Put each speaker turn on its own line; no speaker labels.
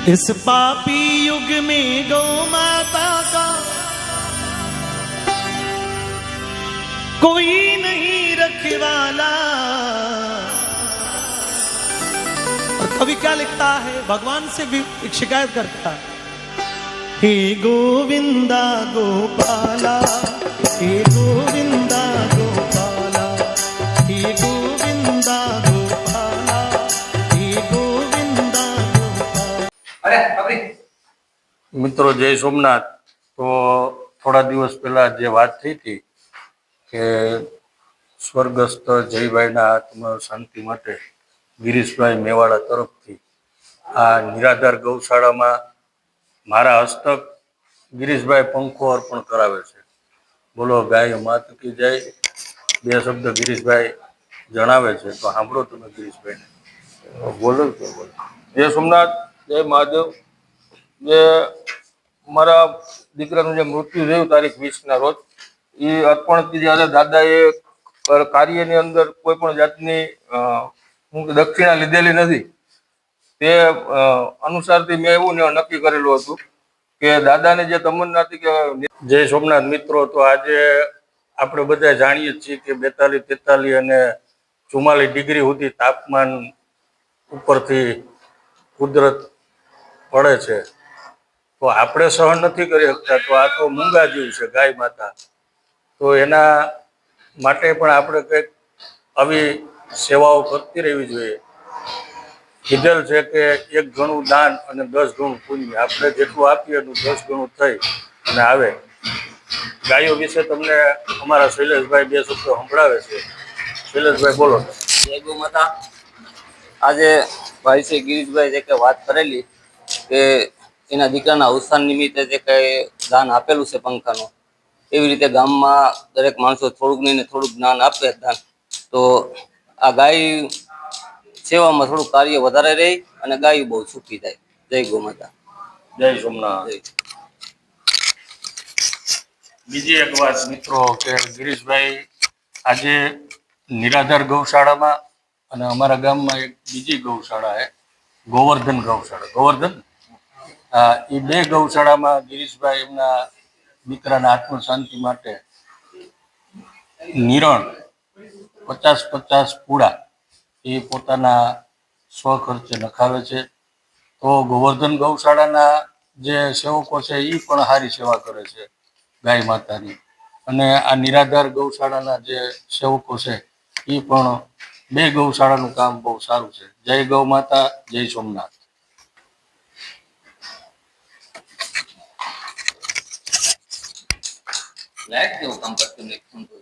इस पापी युग में गौ माता का कोई नहीं रखवाला। और कवि क्या लिखता है, भगवान से भी एक शिकायत करता है, हे गोविंदा गोपाला, हे गोविंदा गोपाला, हे गोविंदा गोपाला, हे गोविंदा गोपाला।
મિત્રો જય સોમનાથ। તો થોડા દિવસ પહેલા જે વાત થઈ હતી કે સ્વર્ગસ્થ જયભાઈના આત્મા શાંતિ માટે ગિરીશભાઈ મેવાડા તરફથી આ નિરાધાર ગૌશાળામાં મારા હસ્તક ગિરીશભાઈ પંખો અર્પણ કરાવે છે। બોલો ગાય માત કી જય। બે શબ્દ ગિરીશભાઈ જણાવે છે, તો સાંભળો તમે ગિરીશભાઈને। બોલો જય સોમનાથ, જય મહાદેવ। જે મારા દીકરાનું જે મૃત્યુ થયું તારીખ 20ના રોજ, એ અર્પણથી જ્યારે દાદાએ કાર્યની અંદર કોઈ પણ જાતની દક્ષિણા લીધેલી નથી, તે અનુસારથી મેં એવું નક્કી કરેલું હતું કે દાદાને જે તમન્ના હતી કે જય સોમનાથ મિત્રો। તો આજે આપણે બધા જાણીએ છીએ કે 42, 43 અને 44 ડિગ્રી સુધી તાપમાન ઉપરથી કુદરત પડે છે, તો આપણે સહન નથી કરી શકતા। તો આ તો મૂંગા જીવ છે, ગાય માતા, તો એના માટે પણ આપણે કંઈક આવી સેવાઓ કરતી રહેવી જોઈએ। કીધેલ છે કે 1 ગણું દાન અને 10 ગણું પુણ્ય, આપણે જેટલું આપીએ એનું 10 ગણું થઈ અને આવે। ગાયો વિશે તમને અમારા શૈલેષભાઈ બે શબ્દો સંભળાવે છે। શૈલેષભાઈ બોલો।
જય ગૌ માતા। આજે ભાઈ શ્રી ગિરીશભાઈ જે કઈ વાત કરેલી કે એના દીકરાના અવસાન નિમિત્તે જે કઈ દાન આપેલું છે પંખાનું, એવી રીતે ગામમાં દરેક માણસો થોડુંક ને થોડુંક જ્ઞાન આપે દાન, તો આ ગાય સેવામાં થોડું કાર્ય વધારે રહે અને ગાય બહુ સુખી થાય। જય ગૌ માતા,
જય સોમનાથ। બીજી એક વાત મિત્રો કે ગિરીશભાઈ આજે નિરાધાર ગૌશાળામાં અને અમારા ગામમાં એક બીજી ગૌશાળા છે, ગોવર્ધન ગૌશાળા, ગોવર્ધન, એ બે ગૌશાળામાં ગિરીશભાઈ એમના દીકરાના આત્મ શાંતિ માટે નિરણ 50-50 પૂડા એ પોતાના સ્વખર્ચે નખાવે છે। તો ગોવર્ધન ગૌશાળાના જે સેવકો છે એ પણ સારી સેવા કરે છે ગાય માતાની, અને આ નિરાધાર ગૌશાળાના જે સેવકો છે એ પણ બે ગૌશાળાનું કામ બહુ સારું છે। જય ગૌ માતા, જય સોમનાથ।
લાઈટ કેવું કામ કરતું નહીં।